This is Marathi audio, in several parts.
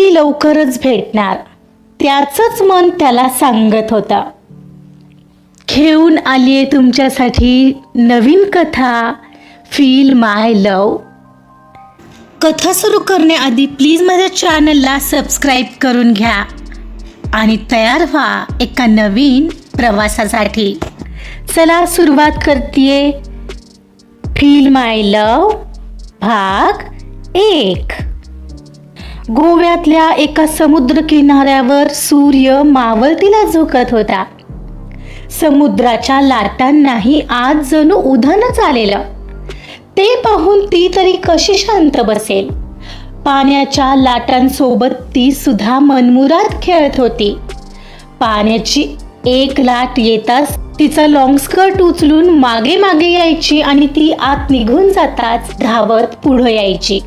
ती लवकरच भेटणार त्याचंच मन त्याला सांगत होता. घेऊन आलीये तुमच्यासाठी नवीन कथा फील माय लव. कथा सुरू करण्याआधी प्लीज माझ्या चॅनलला सबस्क्राईब करून घ्या आणि तयार व्हा एका नवीन प्रवासासाठी. चला सुरुवात करतेय फील माय लव भाग 1. गोव्यातल्या एका समुद्र किनाऱ्यावर सूर्य मावळतीला झोकत होता. समुद्राच्या लाटांनाही आज जणू उधाणच आलेलं. ते पाहून ती तरी कशी शांत बसेल. पाण्याच्या लाटांसोबत ती सुद्धा मनमुराद खेळत होती. पाण्याची एक लाट येताच तिचा लॉंग स्कर्ट उचलून मागे मागे यायची आणि ती आत निघून जाताच धावत पुढे यायची.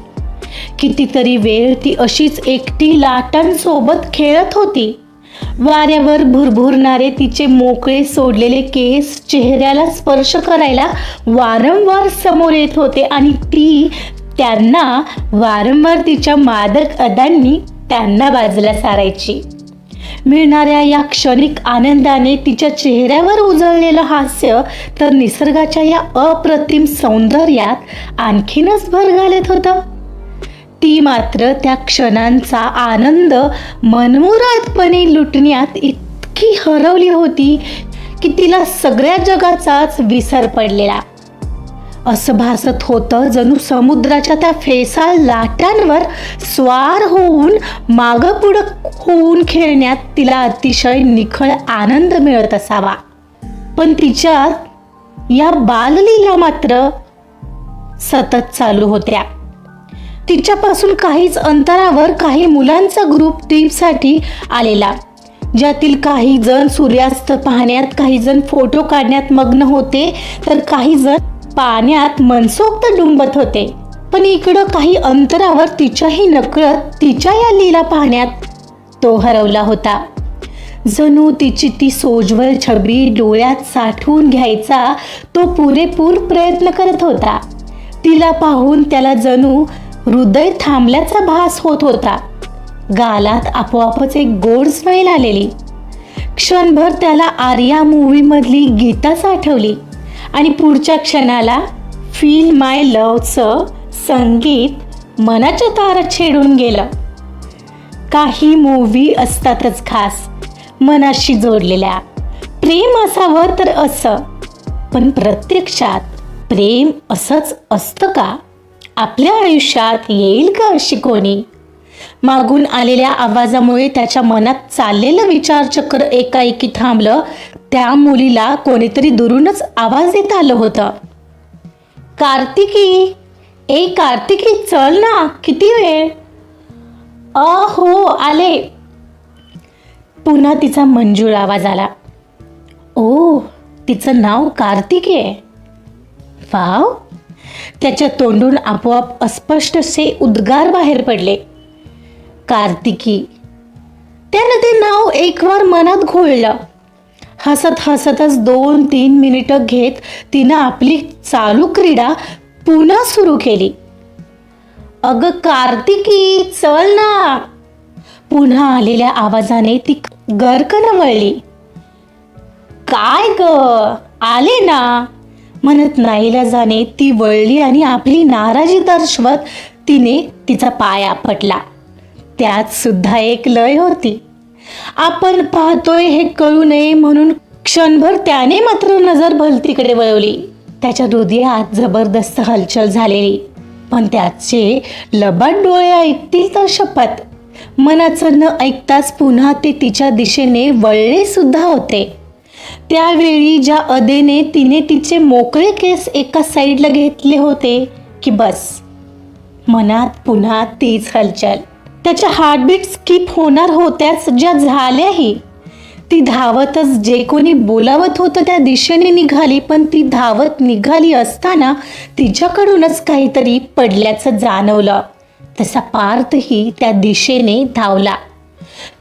कितीतरी वेळ ती अशीच एकटी लाटांसोबत खेळत होती. वाऱ्यावर भुरभुरणारे तिचे मोकळे सोडलेले केस चेहऱ्याला स्पर्श करायला वारंवार समोर येत होते आणि ती त्यांना वारंवार तिच्या मादक अदांनी त्यांना बाजूला सारायची. मिळणाऱ्या या क्षणिक आनंदाने तिच्या चेहऱ्यावर उजळलेलं हास्य तर निसर्गाच्या या अप्रतिम सौंदर्यात आणखीनच भर घालत होतं. ती मात्र त्या क्षणांचा आनंद मनमुरादपणे लुटण्यात इतकी हरवली होती की तिला सगळ्या जगाचाच विसर पडलेला. असं भासत होतं जणू समुद्राच्या त्या फेसाळ लाटांवर स्वार होऊन मागं पुढं होऊन खेळण्यात तिला अतिशय निखळ आनंद मिळत असावा. पण तिच्यात या बाललीला मात्र सतत चालू होत्या. तिच्यापासून काहीच अंतरावर काही मुलांचा ग्रुप ट्रिपसाठी आलेला, ज्यातील काही जण सूर्यास्त पाहण्यात, काही जण फोटो काढण्यात मग्न होते तर काही जण पाण्यात मनसोक्त डुंबत होते. पण इकडं काही अंतरावर तिच्याही नकळत तिच्या या लीला पाहण्यात तो हरवला होता. जणू तिची ती सोज्वळ छबी डोळ्यात साठवून घ्यायचा तो पुरेपूर प्रयत्न करत होता. तिला पाहून त्याला जणू हृदय थांबल्याचा भास होत होता. गालात आपोआपच एक गोड स्माईल आलेली. क्षणभर त्याला आर्या मूव्हीमधली गीताच आठवली आणि पुढच्या क्षणाला फील माय लवचं संगीत मनाच्या तारात छेडून गेलं. काही मूव्ही असतातच खास मनाशी जोडलेल्या. प्रेम असावं तर असं, पण प्रत्यक्षात प्रेम असंच असतं का? आपल्या आयुष्यात येईल का अशी कोणी? मागून आलेल्या आवाजामुळे त्याच्या मनात चाललेलं विचारचक्र एकाएकी थांबलं. त्या मुलीला कोणीतरी दुरूनच आवाज देत आलं होतं. कार्तिकी, ए कार्तिकी चल ना, किती वेळ? हो आले. पुन्हा तिचा मंजूळ आवाज आला. ओ, तिचं नाव कार्तिकी आहे. वाव. त्याच्या तोंडून आपोआप अस्पष्टसे उद्गार बाहेर पडले. कार्तिकी. त्यानं ते नाव एकवार मनात घोळलं. हसत हसतच 2-3 मिनिटं घेत तिनं आपली चालू क्रीडा पुन्हा सुरू केली. अगं कार्तिकी चल ना. पुन्हा आलेल्या आवाजाने ती गर्कन वळली. काय ग, आले ना म्हणत नाईलाजाने ती वळली आणि आपली नाराजी दर्शवत तिने तिचा पाय आपटला. त्यात सुद्धा एक लय होती. आपण पाहतोय हे कळू नये म्हणून क्षणभर त्याने मात्र नजर भलतीकडे वळवली. त्याच्या हृदयात जबरदस्त हलचल झालेली, पण त्याचे लबाड डोळे ऐकतील तर शपथ. मनाचं न ऐकताच पुन्हा ते तिच्या दिशेने वळले सुद्धा होते. त्यावेळी ज्या अदेने तिने तिचे मोकळे केस एका साईडला घेतले होते की बस, मनात पुन्हा तीच हलचल. त्याच्या हार्टबीट स्किप होणार होत्याच, ज्या झाल्याही. ती धावतच जे कोणी बोलावत होतं त्या दिशेने निघाली. पण ती धावत निघाली असताना तिच्याकडूनच काहीतरी पडल्याचं जाणवलं. तसा पार्थही त्या दिशेने धावला.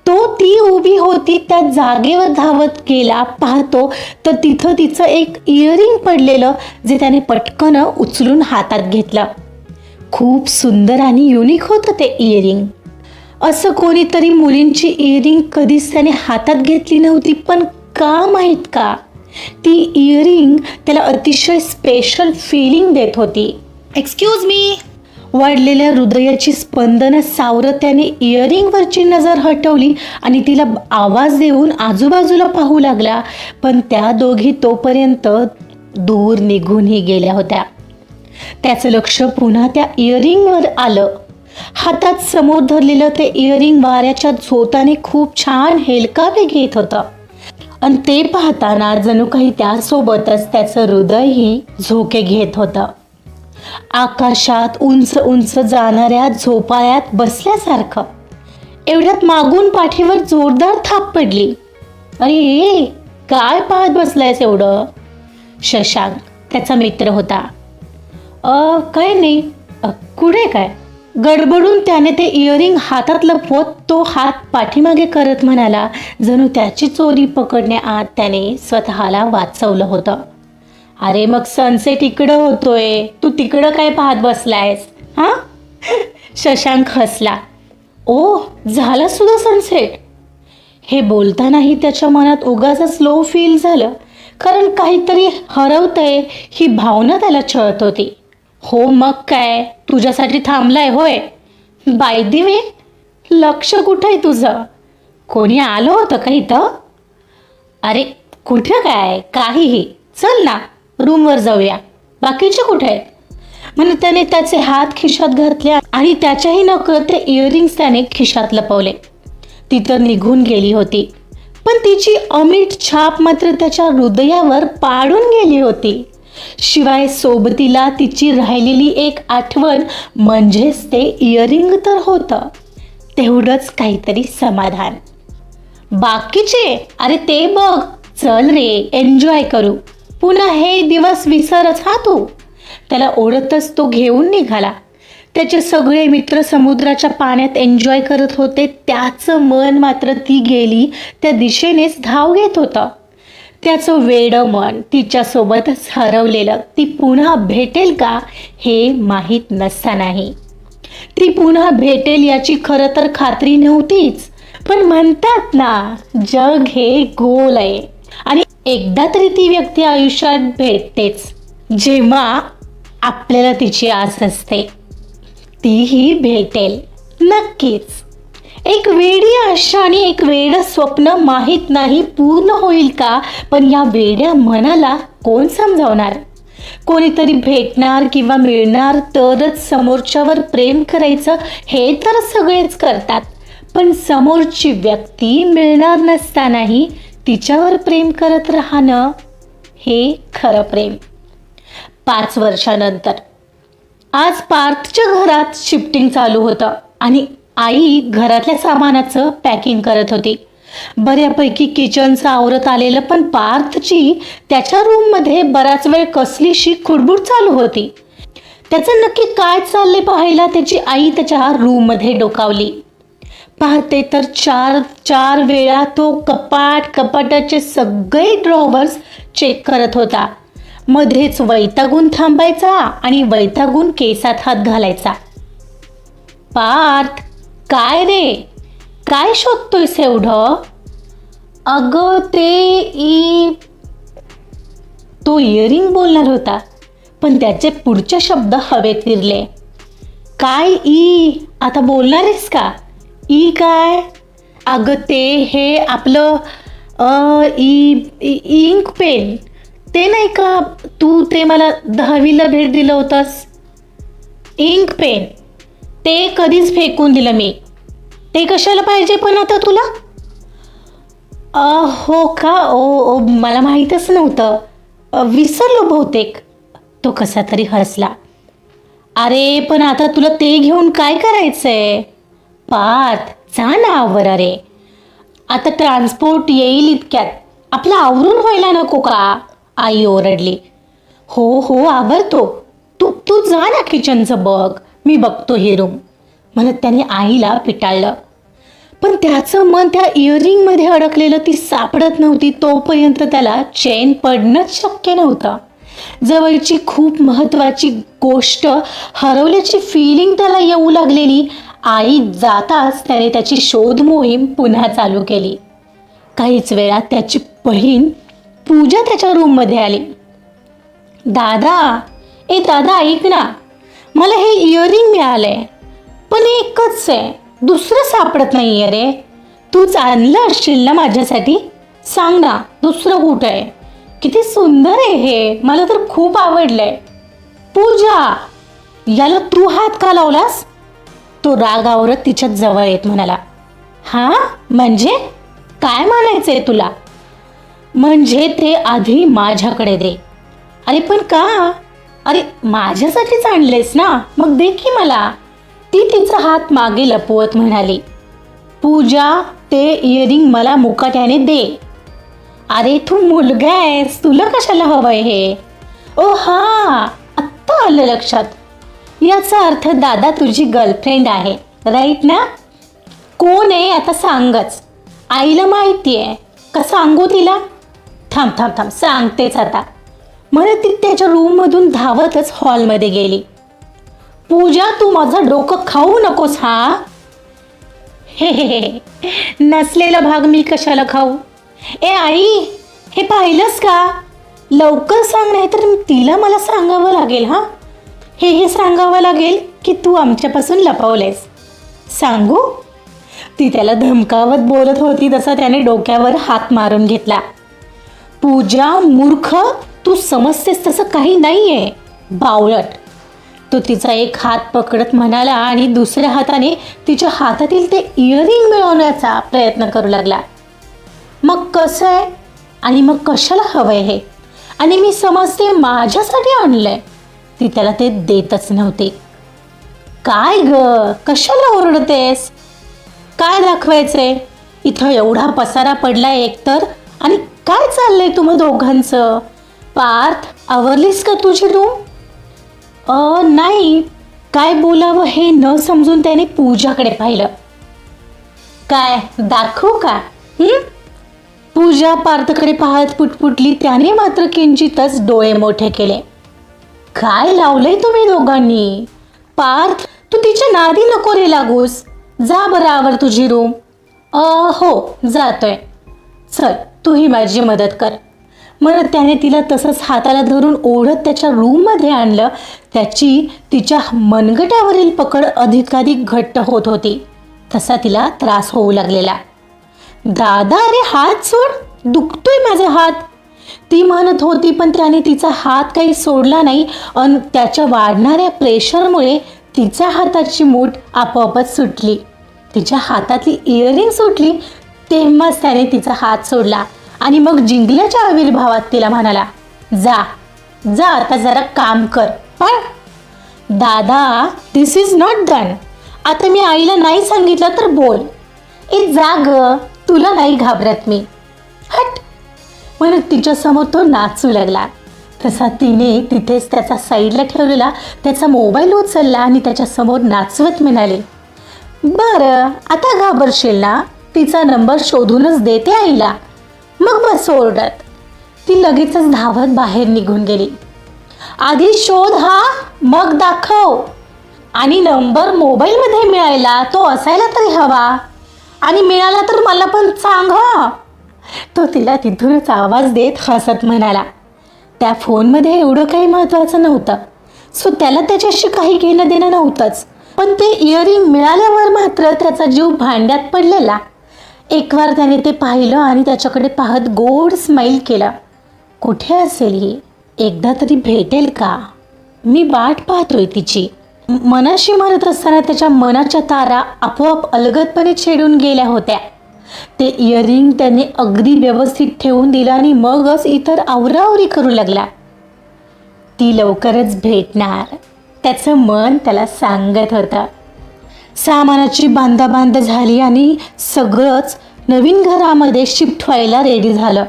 तो ती उभी होती त्या जागेवर धावत गेला. पाहतो तर तिथं तिचं एक इयरिंग पडलेलं, जे त्याने पटकन उचलून हातात घेतलं. खूप सुंदर आणि युनिक होतं ते इयरिंग. असं कोणीतरी मुलींची इयरिंग कधीच त्याने हातात घेतली नव्हती, पण का माहीत का ती इयरिंग त्याला अतिशय स्पेशल फीलिंग देत होती. Excuse me. वाढलेल्या हृदयाची स्पंदनं सावरत त्याने इयरिंगवरची नजर हटवली आणि तिला आवाज देऊन आजूबाजूला पाहू लागला, पण त्या दोघी तोपर्यंत दूर निघूनही गेल्या होत्या. त्याचं लक्ष पुन्हा त्या इयरिंगवर आलं. हातात समोर धरलेलं ते इयरिंग वाऱ्याच्या झोताने खूप छान हेलकावे घेत होतं आणि ते पाहताना जणू काही त्यासोबतच त्याचं हृदयही झोके घेत होतं. आकाशात उंच उंच जाणाऱ्या झोपाळ्यात बसल्यासारखं. एवढ्यात मागून पाठीवर जोरदार थाप पडली. अरे काय पाहत बसलायस एवढं? शशांक त्याचा मित्र होता. काय नाही. कुठे काय? गडबडून त्याने ते इयरिंग हातात लपवत तो हात पाठीमागे करत म्हणाला, जणू त्याची चोरी पकडण्याआत त्याने स्वतःला वाचवलं होतं. अरे मग सनसेट इकडं होतोय, तू तिकडं काय पाहत बसलायस? हां. शशांक हसला. ओ, झाला सुद्धा सनसेट? हे बोलतानाही त्याच्या मनात उगाच स्लो फील झालं, कारण काहीतरी हरवतंय ही भावना त्याला छळत होती. हो मग काय, तुझ्यासाठी थांबलाय होय? बाय द वे, लक्ष कुठं आहे तुझं? कोणी आलं होतं का इथं? अरे कुठं काय, काहीही. चल ना, रूमवर जाऊया. बाकीचे कुठे आहेत? म्हणून त्याने त्याचे हात खिशात घातले आणि त्याच्याही नकळत ते इयरिंग्स त्याने खिशात लपवले. ती तर निघून गेली होती, पण तिची अमीट छाप मात्र त्याच्या हृदयावर पाडून गेली होती. शिवाय सोबतीला तिची राहिलेली एक आठवण म्हणजेच ते इयरिंग तर होतं. तेवढंच काहीतरी समाधान. बाकीचे अरे ते बघ. चल रे, एन्जॉय करू. पुन्हा हे दिवस विसरच हा तू. त्याला ओढतच तो घेऊन निघाला. त्याचे सगळे मित्र समुद्राच्या पाण्यात एन्जॉय करत होते. त्याचं मन मात्र ती गेली त्या दिशेनेच धाव घेत होतं. त्याचं वेडं मन तिच्यासोबतच हरवलेलं. ती पुन्हा भेटेल का हे माहीत नसतानाही ती पुन्हा भेटेल याची खरं तर खात्री नव्हतीच. पण म्हणतात ना, जग हे गोल आहे आणि एकदा तरी ती व्यक्ती आयुष्यात भेटतेच जेव्हा आपल्याला तिची आस असते. तीही भेटेल नक्कीच. एक वेडी आशा आणि एक वेडं स्वप्न माहीत नाही पूर्ण होईल का, पण या वेड्या मनाला कोण समजावणार? कोणीतरी भेटणार किंवा मिळणार तरच समोरच्यावर प्रेम करायचं हे तर सगळेच करतात, पण समोरची व्यक्ती मिळणार नसतानाही तिच्यावर प्रेम करत राहणं हे खरं प्रेम. 5 वर्षानंतर आज पार्थच्या घरात शिफ्टिंग चालू होतं आणि आई घरातल्या सामानाचं पॅकिंग करत होती. बऱ्यापैकी किचनचं आवरत आलेलं, पण पार्थची त्याच्या रूममध्ये बराच वेळ कसलीशी खुडबुड चालू होती. त्याचं नक्की काय चाललंय पाहायला त्याची आई त्याच्या रूममध्ये डोकावली. पाहते तर चार वेळा तो कपाटाचे सगळे ड्रॉवर्स चेक करत होता. मध्येच वैतागून थांबायचा आणि वैतागून केसात हात घालायचा. पार्थ, काय रे, काय शोधतोयस एवढं? अगं ते तो इयरिंग बोलणार होता, पण त्याचे पुढचे शब्द हवेत विरले. काय आता बोलणार आहेस का? काय? अगं ते हे आपलं इंक पेन ते नाही का, तू ते मला 10वीला भेट दिलं होतंस. इंक पेन ते कधीच फेकून दिलं मी. ते कशाला पाहिजे पण आता तुला? हो का? ओ मला माहीतच नव्हतं, विसरलो बहुतेक. तो कसा तरी हसला. अरे पण आता तुला ते घेऊन काय करायचंय? पार्थ, जा ना आवर. अरे आता ट्रान्सपोर्ट येईल इतक्यात, आपलं आवरून व्हायला नको का? आई ओरडली. हो आवरतो, तू जा ना, किचनचं बघ, मी बघतो ही रूम, म्हणत त्याने आईला पिटाळलं. पण त्याचं मन त्या इयरिंगमध्ये अडकलेलं ती सापडत नव्हती. तोपर्यंत त्याला चैन पडणंच शक्य नव्हतं. जवळची खूप महत्त्वाची गोष्ट हरवल्याची फिलिंग त्याला येऊ लागलेली आई जाताच त्याने त्याची शोध मोहीम पुन्हा चालू केली. काहीच वेळात त्याची बहीण पूजा त्याच्या रूममध्ये आली. दादा, दादा ऐक ना, मला हे इयरिंग मिळालंय, पण एकच आहे, दुसरं सापडत नाही आहे रे. तूच आणलं असशील ना माझ्यासाठी? सांग ना दुसरं कुठं आहे? किती सुंदर आहे हे, मला तर खूप आवडलंय. पूजा, याला तू हात का लावलास? तो रागावरत तिच्या जवळ येत म्हणाला. हां म्हणजे काय म्हणायचंय तुला? म्हणजे ते आधी माझ्याकडे दे. अरे पण का? अरे माझ्यासाठीच आणलेस ना, मग दे की मला. ती तिचा हात मागे लपवत म्हणाली. पूजा, ते इयरिंग मला मुकाट्याने दे. अरे तू मुलगा आहेस, तुला कशाला हवंय हे? ओ हां, आत्ता आलं लक्षात. याचा अर्थ दादा तुझी गर्लफ्रेंड आहे, राईट ना? कोण आहे आता सांगच. आईला माहिती आहे का सांगू तिला? थांब थांब थांब, सांगतेच आता. म्हणत ती त्याच्या रूममधून धावतच हॉलमध्ये गेली. पूजा, तू माझं डोकं खाऊ नकोस हा. हे नसलेला भाग मी कशाला खाऊ? आई, हे पाहिलंस का? लवकर सांग, नाही तर तिला मला सांगावं लागेल. हा, हे सांगावं लागेल की तू आमच्यापासून लपवलेस. सांगू? ती त्याला धमकावत बोलत होती तसा त्याने डोक्यावर हात मारून घेतला. पूजा मूर्ख, तू समजतेस तसं काही नाहीये, बावळट. तो तिचा एक हात पकडत म्हणाला आणि दुसऱ्या हाताने तिच्या हातातील ते इयरिंग मिळवण्याचा प्रयत्न करू लागला. मग कसं आहे? आणि मग कशाला हवंय हे? आणि मी समजते माझ्यासाठी आणलंय. ती त्याला ते देतच नव्हती. काय ग, कशाला ओरडतेस? काय दाखवायचंय? इथं एवढा पसारा पडलाय एकतर, आणि काय चाललंय तुम्हा दोघांचं? पार्थ, आवरलीस का तुझी रूम? नाही. काय बोलावं हे न समजून त्याने पूजाकडे पाहिलं. काय दाखवू का? पूजा पार्थकडे पाहत पुटपुटली. त्याने मात्र किंचितच डोळे मोठे केले. काय लावलंय तुम्ही दोघांनी? पार्थ, तू तिच्या नादी नको रे लागूस. जा बरं, आवर तुझी रूम. हो जातोय. चल तूही माझी मदत कर. म्हणत त्याने तिला तसंच हाताला धरून ओढत त्याच्या रूममध्ये आणलं. त्याची तिच्या मनगटावरील पकड अधिकाधिक घट्ट होत होती. तसा तिला त्रास होऊ लागलेला. दादा, अरे हात सोड, दुखतोय माझा हात, ती म्हणत होती. पण त्याने तिचा हात काही सोडला नाही आणि त्याच्या वाढणाऱ्या प्रेशरमुळे तिच्या हाताची मूठ आपोआपच सुटली. तिच्या हातातली इयरिंग सुटली. तेव्हाच त्याने तिचा हात सोडला आणि मग जिंकल्याच्या आविर्भावात तिला म्हणाला, जा जा, आता जरा काम कर. पण दादा, दिस इज नॉट डन. आता मी आईला नाही सांगितलं तर बोल. जा ग, तुला नाही घाबरत मी. हट. म्हणून तिच्यासमोर तो नाचू लागला. तसा तिने तिथेच त्याचा साईडला ठेवलेला त्याचा मोबाईल उचलला आणि त्याच्यासमोर नाचवत म्हणाले, बरं आता घाबरशील ना? तिचा नंबर शोधूनच देते आईला, मग बस ओरडत. ती लगेचच धावत बाहेर निघून गेली. आधी शोध हा, मग दाखव. आणि नंबर मोबाईलमध्ये मिळायला तो असायला तरी हवा. आणि मिळाला तर मला पण सांग हा. तो तिला तिथूनच आवाज देत हसत म्हणाला. त्या फोनमध्ये एवढं काही महत्त्वाचं नव्हतं, सो त्याला त्याच्याशी काही घेणं देणं नव्हतंच. पण ते इयरिंग मिळाल्यावर मात्र त्याचा जीव भांड्यात पडलेला. एकवार त्याने ते पाहिलं आणि त्याच्याकडे पाहत गोड स्माईल केला. कुठे असेल ही? एकदा तरी भेटेल का? मी वाट पाहतोय तिची. मनाशी म्हणत असताना त्याच्या मनाच्या तारा आपोआप अलगदपणे छेडून गेल्या होत्या. ते इयरिंग त्याने अगदी व्यवस्थित ठेवून दिलं आणि मगच इतर आवरावरी करू लागला. ती लवकरच भेटणार, त्याचं मन त्याला सांगत होतं. सामानाची बांधाबांध झाली आणि सगळंच नवीन घरामध्ये शिफ्ट व्हायला रेडी झालं.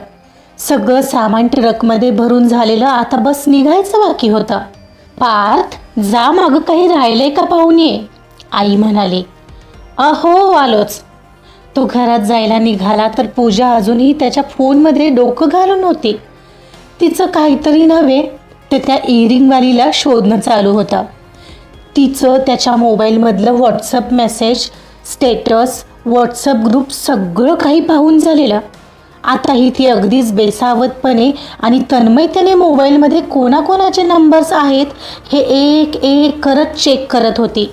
सगळं सामान ट्रकमध्ये भरून झालेलं, आता बस निघायचं बाकी होतं. पार्थ, जा, मागं काही राहिलंय का पाहून ये, आई म्हणाली. अहो आलोच. तो घरात जायला निघाला तर पूजा अजूनही त्याच्या फोनमध्ये डोकं घालून होती. तिचं काहीतरी नव्हे तर त्या इयरिंगवालीला शोधणं चालू होतं. तिचं त्याच्या मोबाईलमधलं WhatsApp message, status, WhatsApp group सगळं काही पाहून झालेलं. आताही ती अगदीच बेसावतपणे आणि तन्मयतेने मोबाईलमध्ये कोणाकोणाचे नंबर्स आहेत हे एक एक करत चेक करत होती.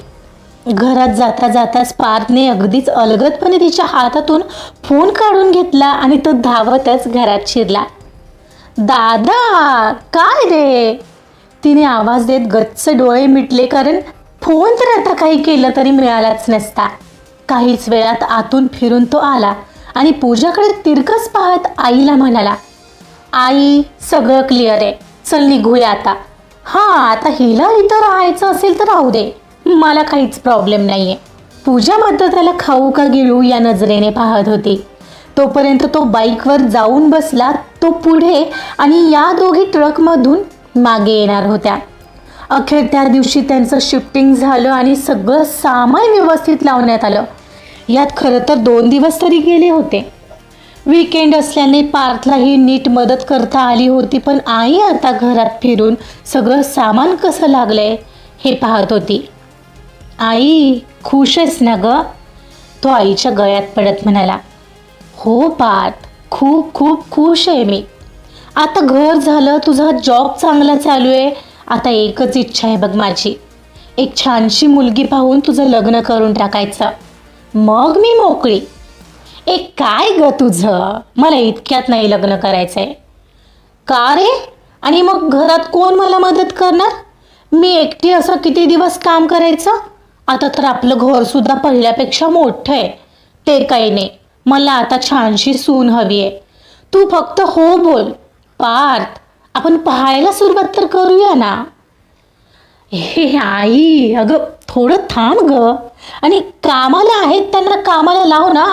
घरात जाता जाताच पार्थने अगदीच अलगदपणे तिच्या हातातून फोन काढून घेतला आणि तो धावतच घरात शिरला. दादा, काय रे? तिने आवाज देत गच्च डोळे मिटले, कारण फोन तर आता काही केलं तरी मिळालाच नसता. काहीच वेळात आतून फिरून तो आला आणि पूजाकडे तिरकस पाहत आईला म्हणाला, आई, सगळं क्लिअर आहे, चल निघूया आता. हां, आता हिला इथं राहायचं असेल तर राहू दे, मला काहीच प्रॉब्लेम नाही आहे. पूजा मात्र त्याला खाऊ का गिळू या नजरेने पाहत होती. तोपर्यंत तो बाईकवर जाऊन बसला. तो पुढे आणि या दोघी ट्रकमधून मागे येणार होत्या. अखेर त्या दिवशी त्यांचं शिफ्टिंग झालं आणि सगळं सामान व्यवस्थित लावण्यात आलं. यात खरं तर 2 दिवस तरी गेले होते. वीकेंड असल्याने पार्थलाही नीट मदत करता आली होती, पण आई आता घरात फिरून सगळं सामान कसं लागलंय हे पाहत होती. आई, खुश आहेस ना ग? तो आईच्या गळ्यात पडत म्हणाला. हो पार्थ, खूप खूप खुश आहे मी. आता घर झालं, तुझा जॉब चांगला चालू आहे. आता एकच इच्छा आहे बघ माझी, एक छानशी मुलगी पाहून तुझं लग्न करून टाकायचं, मग मी मोकळी. एक काय ग तुझं, मला इतक्यात नाही लग्न करायचं आहे. का रे? आणि मग घरात कोण मला मदत करणार? मी एकटी असं किती दिवस काम करायचं? आता तर आपलं घरसुद्धा पहिल्यापेक्षा मोठं आहे. ते काही नाही, मला आता छानशी सून हवी आहे. तू फक्त हो बोल. पार्थ, आपण पाहायला सुरुवात तर करूया ना. हे आई, अगं थोडं थांब ग. आणि कामाला आहेत त्यांना कामाला लाव ना.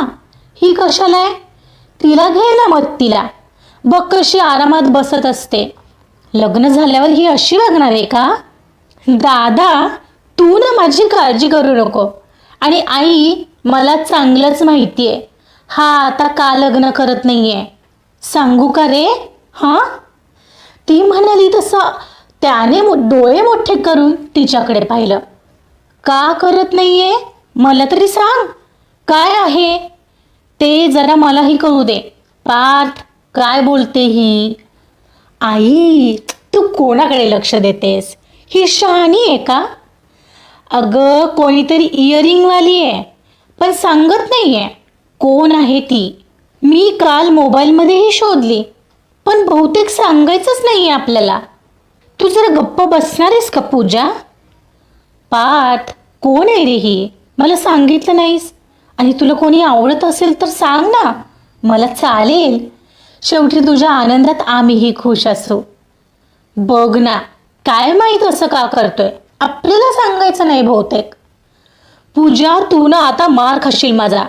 ही कशाला आहे? तिला घे ना मग तिला. बघ कशी आरामात बसत असते. लग्न झाल्यावर ही अशी वागणार आहे का? दादा, तू ना माझी काळजी करू नको. आणि आई, मला चांगलंच माहिती आहे हा आता का लग्न करत नाही आहे. सांगू का रे? हां, ती म्हणाली तसं त्याने डोळे मोठे करून तिच्याकडे पाहिलं. का करत नाही आहे? मला तरी सांग, काय आहे ते जरा मलाही कळू दे. पार्थ, काय बोलते ही? आई, तू कोणाकडे लक्ष देतेस? ही शहाणी आहे का? अगं, कोणीतरी इयरिंगवाली आहे, पण सांगत नाही आहे कोण आहे ती. मी काल मोबाईलमध्येही शोधली, पण बहुतेक सांगायचंच नाही आहे आपल्याला. तू जरा गप्प बसणार आहेस का पूजा? पार्थ, कोण आहे रे ही? मला सांगितलं नाहीस. आणि तुला कोणी आवडत असेल तर सांग ना, मला चालेल. शेवटी तुझ्या आनंदात आम्हीही खुश असू. बघ ना, काय माहीत असं का करतोय, आपल्याला सांगायचं नाही बहुतेक. पूजा, तू ना आता मार खाशील माझा.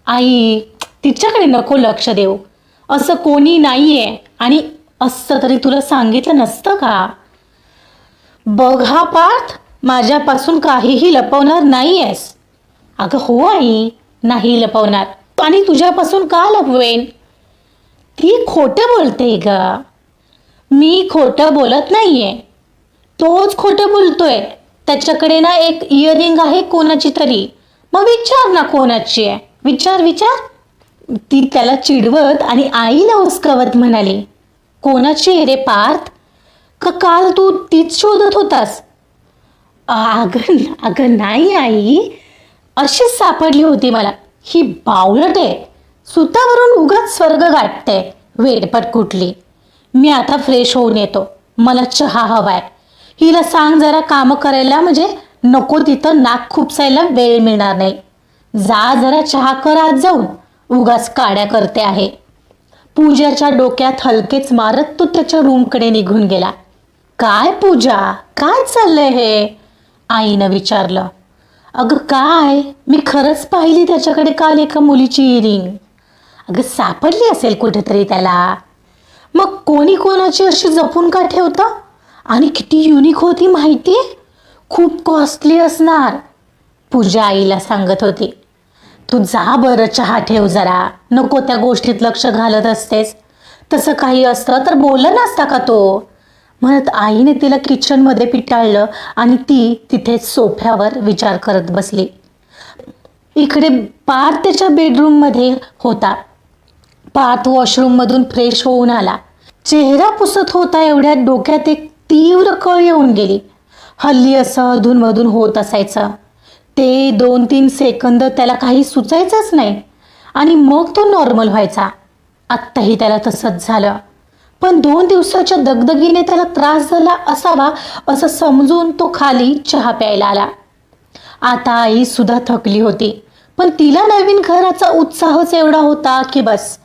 आई, तिच्याकडे नको लक्ष देऊ, असं कोणी नाही आहे. आणि असं तरी तुला सांगितलं नसतं का? बघ हा पार्थ, माझ्यापासून काहीही लपवणार नाही आहेस. अगं हो आई, नाही लपवणार. आणि तुझ्यापासून का लपवेन? ती खोटं बोलते ग. मी खोटं बोलत नाही आहे, तोच खोटं बोलतोय. त्याच्याकडे ना एक इयरिंग आहे कोणाची तरी. मग विचार ना कोणाची आहे, विचार विचार. ती त्याला चिडवत आणि आईला उस्कवत म्हणाली, कोणाची आहे रे पार्थ? का काल तू तीच शोधत होतास? अगं नाही आई, अशीच सापडली होती मला. ही बावळट आहे, सुतावरून उगाच स्वर्ग गाठते, वेडपट कुठली. मी आता फ्रेश होऊन येतो, मला चहा हवाय. हिला सांग जरा कामं करायला, म्हणजे नको तिथं नाक खुपसायला वेळ मिळणार नाही. जा जरा चहा कर आज जाऊन, उगाच काड्या करते आहे. पूजाच्या डोक्यात हलकेच मारत तो त्याच्या रूमकडे निघून गेला. काय पूजा, काय चाललंय हे? आईनं विचारलं. अगं काय, मी खरंच पाहिली त्याच्याकडे काल एका मुलीची इयरिंग. अगं सापडली असेल कुठेतरी त्याला. मग कोणी कोणाची अशी जपून का ठेवतं? आणि किती युनिक होती माहिती आहे? खूप कॉस्टली असणार. पूजा आईला सांगत होती. तू जा बरं, चहा ठेव जरा, नको त्या गोष्टीत लक्ष घालत असतेस. तसं काही असतं तर बोलला नसता का तो? म्हणत आईने तिला किचनमध्ये पिटाळलं आणि ती तिथे सोफ्यावर विचार करत बसली. इकडे पार्थ त्याच्या बेडरूममध्ये होता. पार्थ वॉशरूममधून फ्रेश होऊन आला. चेहरा पुसत होता एवढ्यात डोक्यात एक तीव्र कळ येऊन गेली. हल्ली असं अधूनमधून होत असायचं. ते 2-3 सेकंद त्याला काही सुचायचंच नाही आणि मग तो नॉर्मल व्हायचा. आत्ताही त्याला तसंच झालं. पण 2 दिवसाच्या दगदगीने त्याला त्रास झाला असावा असं समजून तो खाली चहा प्यायला आला. आता आई सुद्धा थकली होती, पण तिला नवीन घराचा उत्साहच एवढा होता की बस.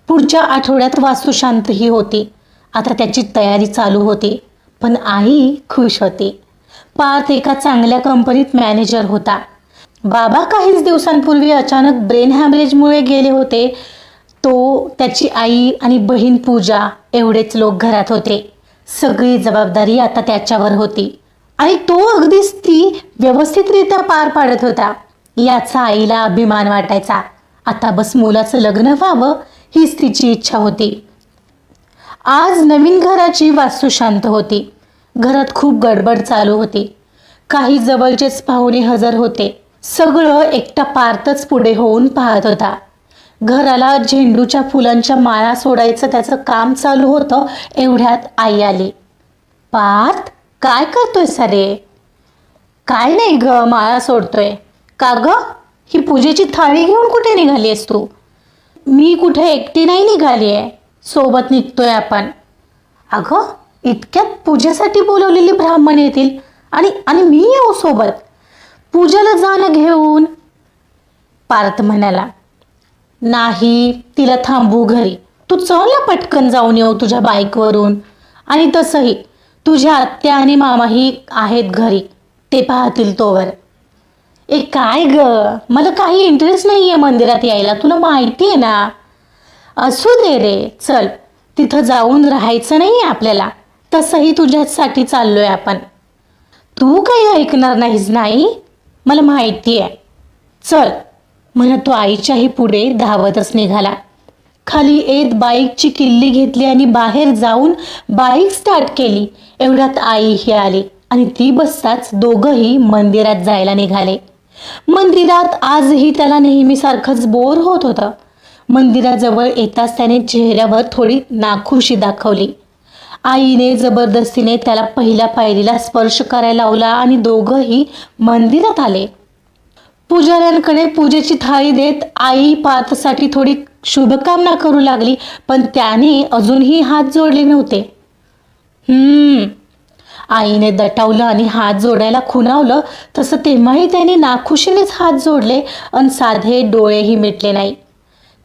पुढच्या आठवड्यात वास्तुशांतही होती. आता त्याची तयारी चालू होती. पण आई खुश होती. पार्थ एका चांगल्या कंपनीत मॅनेजर होता. बाबा काहीच दिवसांपूर्वी अचानक ब्रेन हॅमरेजमुळे गेले होते. तो, त्याची आई आणि बहीण पूजा एवढेच लोक घरात होते. सगळी जबाबदारी आता त्याच्यावर होती आणि तो अगदीच ती व्यवस्थितरित्या पार पाडत होता. याचा आईला अभिमान वाटायचा. आता बस मुलाचं लग्न व्हावं हीच तिची इच्छा होती. आज नवीन घराची वास्तुशांत होती. घरात खूप गडबड चालू होती. काही जवळचेच पाहुणे हजर होते. सगळं एकटा पार्थच पुढे होऊन पाहत होता. घराला झेंडूच्या फुलांच्या माळा सोडायचं त्याचं काम चालू होतं एवढ्यात आई आली. पार्थ, काय करतोय सारे? काय नाही ग, माळा सोडतोय. का ग, ही पूजेची थाळी घेऊन कुठे निघाली आहेस तू? मी कुठे एकटी नाही निघाली आहे, सोबत निघतोय आपण. अगं, इतक्यात पूजेसाठी बोलवलेली ब्राह्मण येतील आणि आणि मी येऊ सोबत? पूजाला जाणं घेऊन. पार्थ म्हणाला. नाही, तिला थांबू घरी. तू चल ना, पटकन जाऊन येऊ तुझ्या बाईकवरून. आणि तसंही तुझ्या आत्या आणि मामाही आहेत घरी, ते पाहतील तोवर. ए काय ग, मला काही इंटरेस्ट नाही आहे मंदिरात यायला, तुला माहिती आहे ना. असू दे रे, चल, तिथं जाऊन राहायचं नाही आपल्याला. तसंही तुझ्यासाठी चाललोय आपण. तू काही ऐकणार नाहीस. नाही, मला माहिती आहे. चल म्हणत तो आईच्याही पुढे धावतच निघाला. खाली येत बाईकची किल्ली घेतली आणि बाहेर जाऊन बाईक स्टार्ट केली. एवढ्यात आईही आली आणि ती बसताच दोघंही मंदिरात जायला निघाले. मंदिरात आजही त्याला नेहमीसारखंच बोर होत होतं. मंदिराजवळ येताच त्याने चेहऱ्यावर थोडी नाखुशी दाखवली. आईने जबरदस्तीने त्याला पहिल्या पायरीला स्पर्श करायला लावला आणि दोघंही मंदिरात आले. पुजाऱ्यांकडे पूजेची थाळी देत आई पार्थसाठी थोडी शुभकामना करू लागली, पण त्याने अजूनही हात जोडले नव्हते. आईने दटावलं आणि हात जोडायला खुणावलं. तसं तेव्हाही त्याने नाखुशीनेच हात जोडले आणि साधे डोळेही मिटले नाही.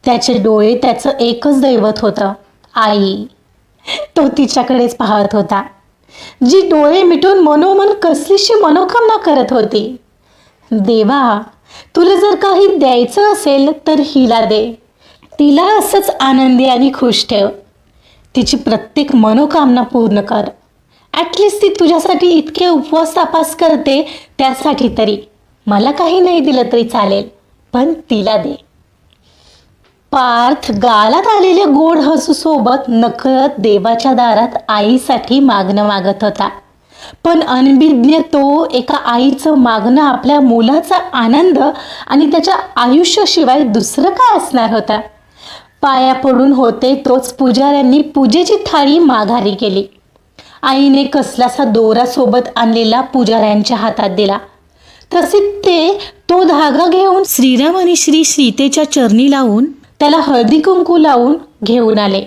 त्याचे डोळे त्याचं एकच दैवत होतं, आई. तो तिच्याकडेच पाहत होता, जी डोळे मिटून मनोमन कसलीशी मनोकामना करत होती. देवा, तुला जर काही द्यायचं असेल तर हिला दे. तिला असंच आनंदी आणि खुश ठेव. तिची प्रत्येक मनोकामना पूर्ण कर. ॲटलिस्ट ती तुझ्यासाठी इतके उपवास तापास करते, त्यासाठी तरी. मला काही नाही दिलं तरी चालेल, पण तिला दे. पार्थ गालात आलेल्या गोड हसूसोबत नकळत देवाच्या दारात आईसाठी मागणं मागत होता. पण अनभिज्ञ तो एका आईचं मागणं आपल्या मुलाचा आनंद आणि त्याच्या आयुष्याशिवाय दुसरं काय असणार होता. पाया पडून होते तोच पुजाऱ्यांनी पूजेची थाळी माघारी केली. आईने कसलासा दोरा सोबत आणलेला पुजाऱ्यांच्या हातात दिला. तसे ते तो धागा घेऊन श्रीराम आणि श्री सीतेच्या चरणी लावून त्याला हळदी कुंकू लावून घेऊन आले.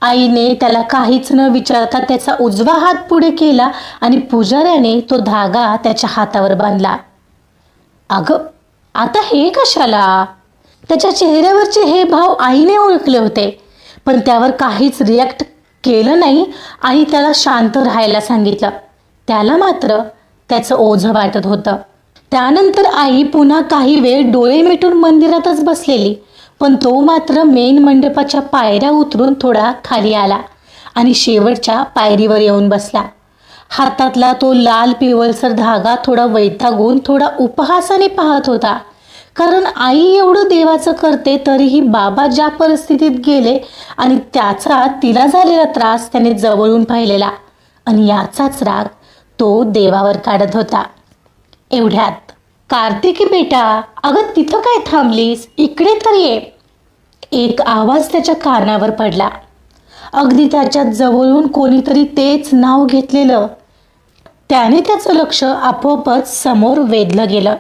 आईने त्याला काहीच न विचारता त्याचा उजवा हात पुढे केला आणि पुजाऱ्याने तो धागा त्याच्या हातावर बांधला. अगं, आता हे कशाला? त्याच्या चेहऱ्यावरचे हे भाव आईने ओळखले होते, पण त्यावर काहीच रिॲक्ट केलं नाही आणि त्याला शांत राहायला सांगितलं. त्याला मात्र त्याचं ओझं वाटत होतं. त्यानंतर आई पुन्हा काही वेळ डोळे मिटून मंदिरातच बसलेली, पण तो मात्र मेन मंडपाच्या पायऱ्या उतरून थोडा खाली आला आणि शेवटच्या पायरीवर येऊन बसला. हातातला तो लाल पिवळसर धागा थोडा वैतागून थोडा उपहासाने पाहत होता. कारण आई एवढं देवाचं करते तरीही बाबा ज्या परिस्थितीत गेले आणि त्याचा तिला झालेला त्रास त्याने जवळून पाहिलेला आणि याचाच राग तो देवावर काढत होता. एवढ्यात कार्तिकी बेटा, अगं तिथं काय थांबलीस, इकडे तर ये. एक आवाज त्याच्या कानावर पडला. अगदी त्याच्या जवळून कोणीतरी तेच नाव घेतलेलं. त्याने त्याचं लक्ष आपोआपच समोर वेधलं गेलं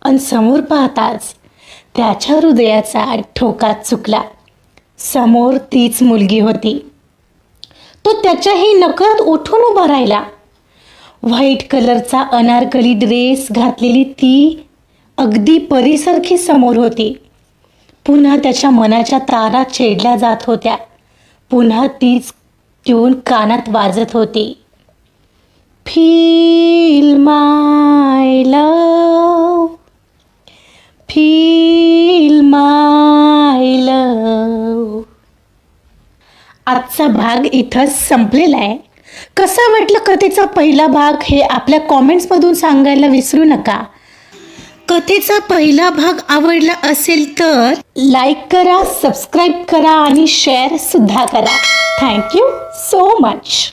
आणि समोर पाहताच त्याच्या हृदयाचा ठोका चुकला. समोर तीच मुलगी होती. तो त्याच्याही नकळत उठून उभा राहिला. व्हाईट कलरचा अनारकली ड्रेस घातलेली ती अगदी परीसारखी समोर होती. पुन्हा त्याच्या मनाच्या तारा छेडल्या जात होत्या. पुन्हा तीच ट्यून कानात वाजत होती. फील माय लव, फील माय लव. आजचा भाग इथंच संपलेला आहे. कसं वाटलं कथेचा पहिला भाग हे आपल्या कॉमेंट्समधून सांगायला विसरू नका. कथेचा पहिला भाग आवडला असेल तर लाईक करा, सबस्क्राईब करा आणि शेअर सुद्धा करा. Thank you so much.